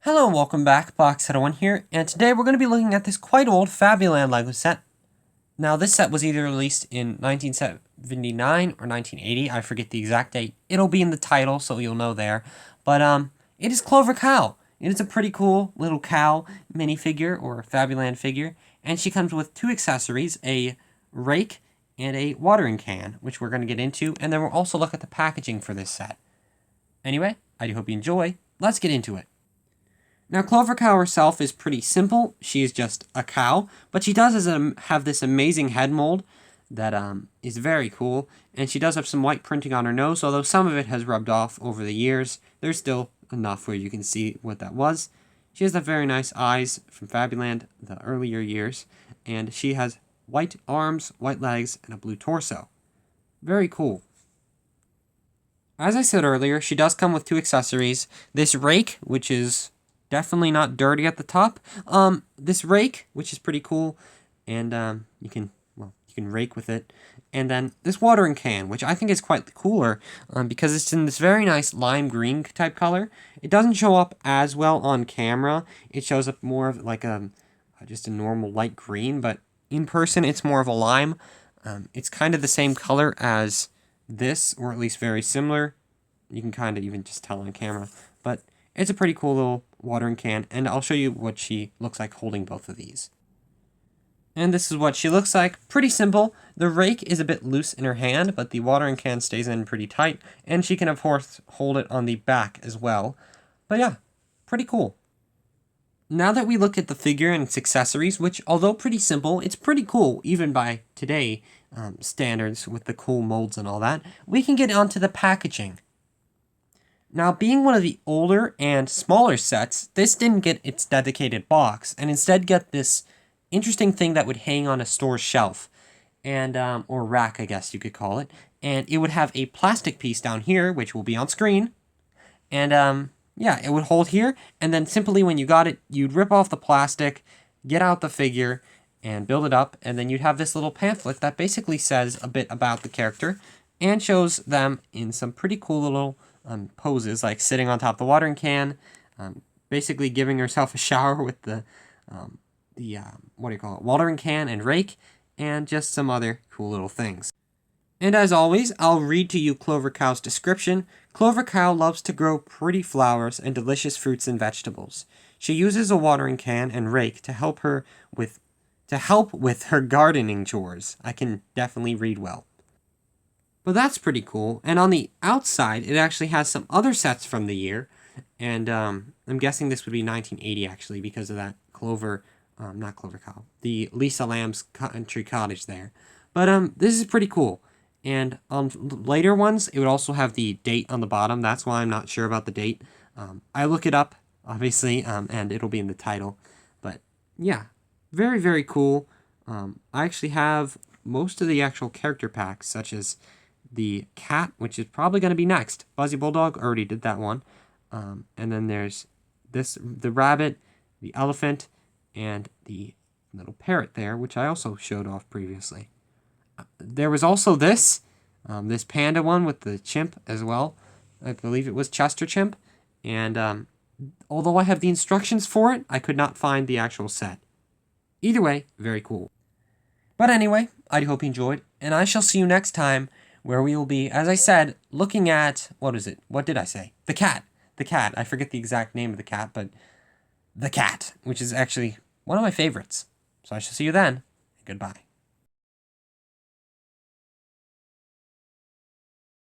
Hello and welcome back, Box1 here, and today we're going to be looking at this quite old Fabuland LEGO set. Now this set was either released in 1979 or 1980, I forget the exact date. It'll be in the title, so you'll know there. But it is Clover Cow. It is a pretty cool little cow minifigure, or Fabuland figure, and she comes with two accessories, a rake and a watering can, which we're going to get into, and then we'll also look at the packaging for this set. Anyway, I do hope you enjoy. Let's get into it. Now, Clover Cow herself is pretty simple. She is just a cow, but she does have this amazing head mold that is very cool, and she does have some white printing on her nose, although some of it has rubbed off over the years. There's still enough where you can see what that was. She has the very nice eyes from Fabuland, the earlier years, and she has white arms, white legs, and a blue torso. Very cool. As I said earlier, she does come with two accessories. This rake, which is definitely not dirty at the top. This rake, which is pretty cool, and you can rake with it. And then this watering can, which I think is quite cooler, because it's in this very nice lime green type color. It doesn't show up as well on camera. It shows up more of like just a normal light green, but in person it's more of a lime. It's kind of the same color as this, or at least very similar. You can kind of even just tell on camera, but it's a pretty cool little watering can, and I'll show you what she looks like holding both of these. And this is what she looks like. Pretty simple. The rake is a bit loose in her hand, but the watering can stays in pretty tight, and she can of course hold it on the back as well. But yeah, pretty cool. Now that we look at the figure and its accessories, which although pretty simple, it's pretty cool even by today standards with the cool molds and all that, we can get onto the packaging. Now, being one of the older and smaller sets, this didn't get its dedicated box, and instead get this interesting thing that would hang on a store shelf, and or rack, I guess you could call it, and it would have a plastic piece down here, which will be on screen, and yeah, it would hold here, and then simply when you got it, you'd rip off the plastic, get out the figure, and build it up, and then you'd have this little pamphlet that basically says a bit about the character, and shows them in some pretty cool little poses, like sitting on top of the watering can, basically giving herself a shower with the watering can and rake, and just some other cool little things. And as always, I'll read to you Clover Cow's description. Clover Cow loves to grow pretty flowers and delicious fruits and vegetables. She uses a watering can and rake to help with her gardening chores. I can definitely read well. But that's pretty cool, and on the outside, it actually has some other sets from the year, and I'm guessing this would be 1980, actually, because of that not Clover Cow, the Lisa Lamb's Country Cottage there. But this is pretty cool, and on later ones, it would also have the date on the bottom. That's why I'm not sure about the date. I look it up, obviously, and it'll be in the title, but yeah, very, very cool. I actually have most of the actual character packs, such as the cat, which is probably going to be next. Fuzzy Bulldog, already did that one. And then there's the rabbit, the elephant, and the little parrot there, which I also showed off previously. There was also this panda one with the chimp as well. I believe it was Chester Chimp. And although I have the instructions for it, I could not find the actual set. Either way, very cool. But anyway, I do hope you enjoyed, and I shall see you next time, where we will be, as I said, looking at, what is it? What did I say? The cat. The cat. I forget the exact name of the cat, but the cat, which is actually one of my favorites. So I shall see you then. Goodbye.